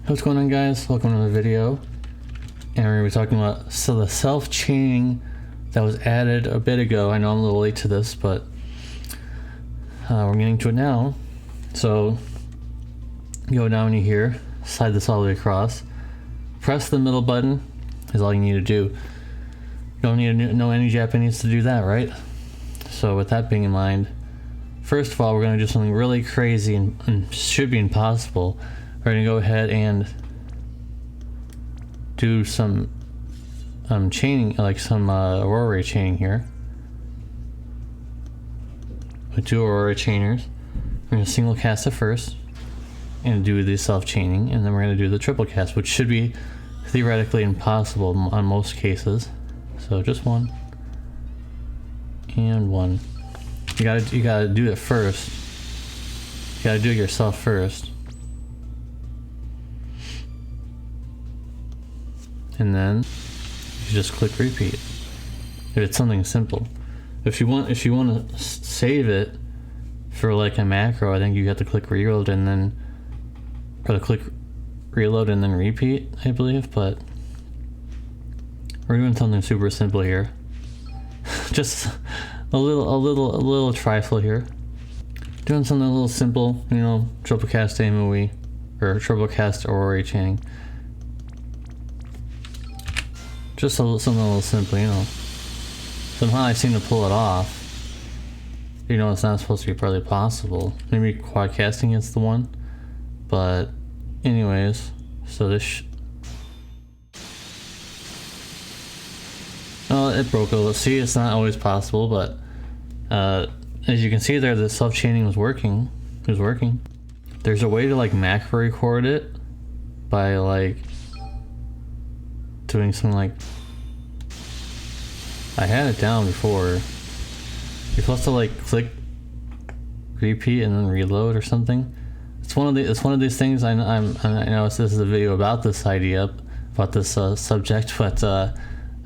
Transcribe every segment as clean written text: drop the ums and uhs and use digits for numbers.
What's going on, guys? Welcome to the video, and we're going to be talking about the self-chaining that was added a bit ago. I know I'm a little late to this, but we're getting to it now. So go down here, slide this all the way across, press the middle button is all you need to do. You don't need to know any Japanese to do that, right? So with that being in mind, first of all, we're going to do something really crazy and should be impossible. We're going to go ahead and do some chaining, like some aurora chaining here. With two aurora chainers. We're going to single cast it first and do the self-chaining, and then we're going to do the triple cast, which should be theoretically impossible on most cases. So just one and one. You gotta do it first. You gotta do it yourself first. And then you just click repeat. If it's something simple. If you want to save it for like a macro, I think you have to click reload and then, or to click reload and then repeat, I believe. But we're doing something super simple here. Just a little trifle here. Doing something a little simple, you know, triple cast AMOE or triple cast aurora chaining. Just something a little simple, you know. Somehow I seem to pull it off. You know, it's not supposed to be probably possible. Maybe quad casting is the one. But anyways, so this oh, it broke a little. See, it's not always possible, but as you can see there, the self-chaining was working. It was working. There's a way to like macro record it by like doing something like, I had it down before. You're supposed to like click repeat and then reload or something. It's one of these things. I know this is a video about this idea, about this subject, but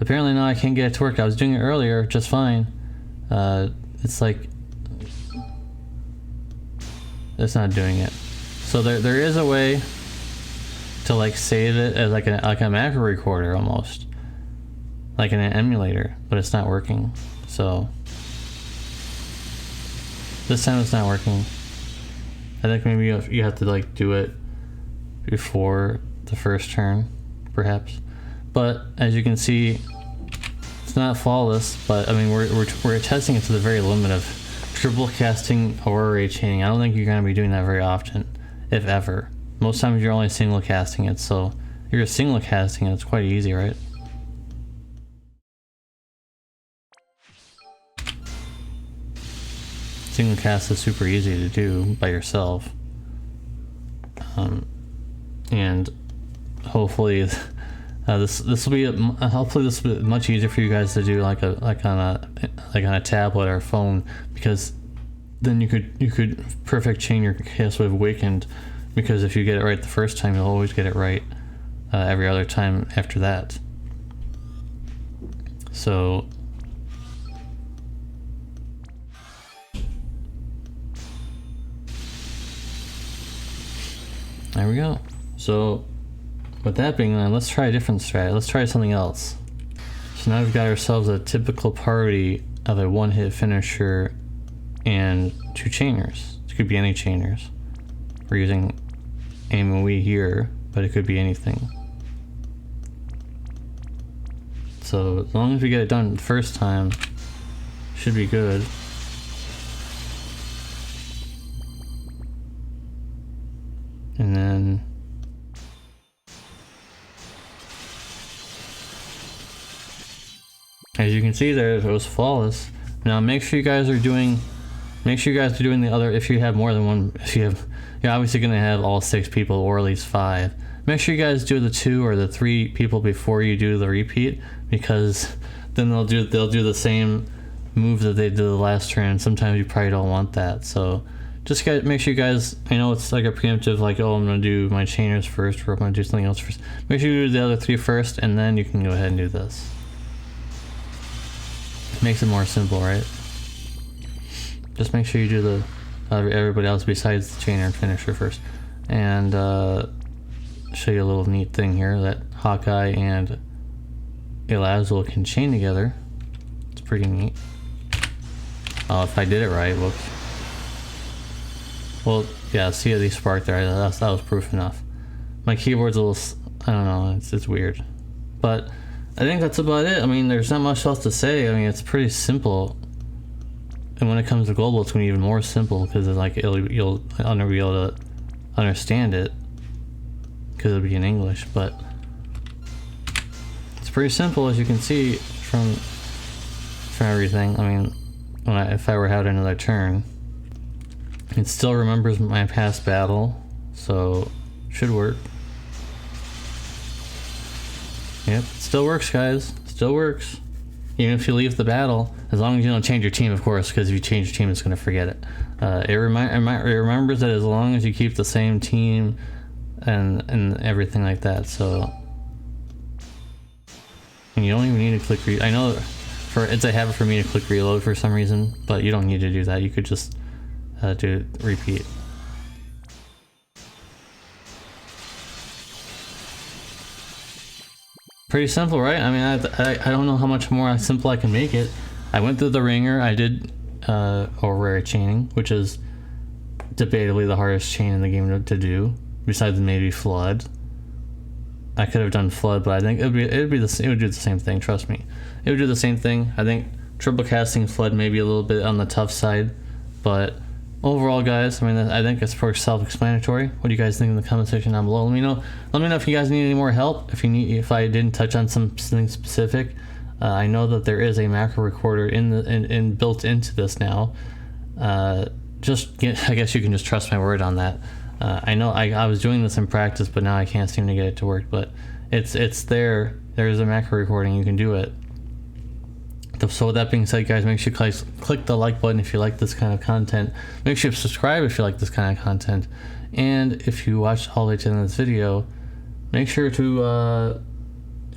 apparently now I can't get it to work. I was doing it earlier just fine. It's like it's not doing it. So there is a way to like save it as like a macro recorder almost, like in an emulator, but it's not working. So this time it's not working. I think maybe you have to like do it before the first turn, perhaps. But as you can see, it's not flawless. But I mean, we're testing it to the very limit of triple casting aurora chaining. I don't think you're going to be doing that very often, if ever. Most times you're only single casting it, so if you're single casting it, it's quite easy, right? Single cast is super easy to do by yourself, and hopefully this will be much easier for you guys to do like on a tablet or phone, because then you could perfect chain your cast with Awakened. Because if you get it right the first time, you'll always get it right every other time after that. So there we go. So with that being done, let's try a different strat. Let's try something else. So now we've got ourselves a typical party of a one-hit finisher and two chainers. It could be any chainers. We're using AMOE here, but it could be anything. So as long as we get it done the first time, should be good. And then as you can see there, it was flawless. Now make sure you guys are doing the other, if you have more than one, you're obviously going to have all 6 people or at least 5. Make sure you guys do the 2 or the 3 people before you do the repeat, because then they'll do the same move that they did the last turn. Sometimes you probably don't want that, so just make sure you guys, I know it's like a preemptive, like, oh, I'm gonna do my chainers first, or I'm gonna do something else first. Make sure you do the other 3 first, and then you can go ahead and do this. Makes it more simple, right? Just make sure you do the everybody else besides the chainer and finisher first. And show you a little neat thing here that Hawkeye and Elazul can chain together. It's pretty neat. Oh, if I did it right, whoops. Well, yeah, see how they sparked there. That was proof enough. My keyboard's a little, I don't know, it's weird. But I think that's about it. I mean, there's not much else to say. I mean, it's pretty simple. And when it comes to global, it's going to be even more simple because it's like you'll be able to understand it because it'll be in English. But it's pretty simple, as you can see from everything. I mean, if I were to have another turn, it still remembers my past battle, so should work. Yep, still works, guys. Still works. Even if you leave the battle, as long as you don't change your team, of course, because if you change your team, it's going to forget it. It remembers that as long as you keep the same team and everything like that. So, and you don't even need to click I know it's a habit for me to click reload for some reason, but you don't need to do that. You could just do repeat. Pretty simple, right? I mean, I don't know how much more simple I can make it. I went through the ringer. I did rare chaining, which is debatably the hardest chain in the game to do, besides maybe flood. I could have done flood, but I think it would do the same thing. Trust me, it would do the same thing. I think triple casting flood may be a little bit on the tough side, but overall, guys, I mean, I think it's pretty self-explanatory. What do you guys think in the comment section down below? Let me know. Let me know if you guys need any more help. If I didn't touch on something specific. I know that there is a macro recorder built into this now. I guess you can just trust my word on that. I know I was doing this in practice, but now I can't seem to get it to work. But it's there. There's a macro recording. You can do it. So with that being said, guys, make sure you click the like button if you like this kind of content. Make sure you subscribe if you like this kind of content. And if you watched all the way to the end of this video, make sure to,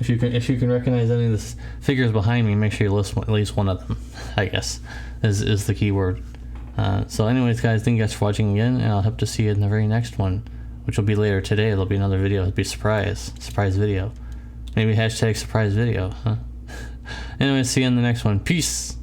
if you can recognize any of the figures behind me, make sure you list at least one of them, I guess, is the key word. So anyways, guys, thank you guys for watching again, and I'll hope to see you in the very next one, which will be later today. There'll be another video. It'll be surprise video. Maybe hashtag surprise video, huh? Anyway, see you in the next one. Peace.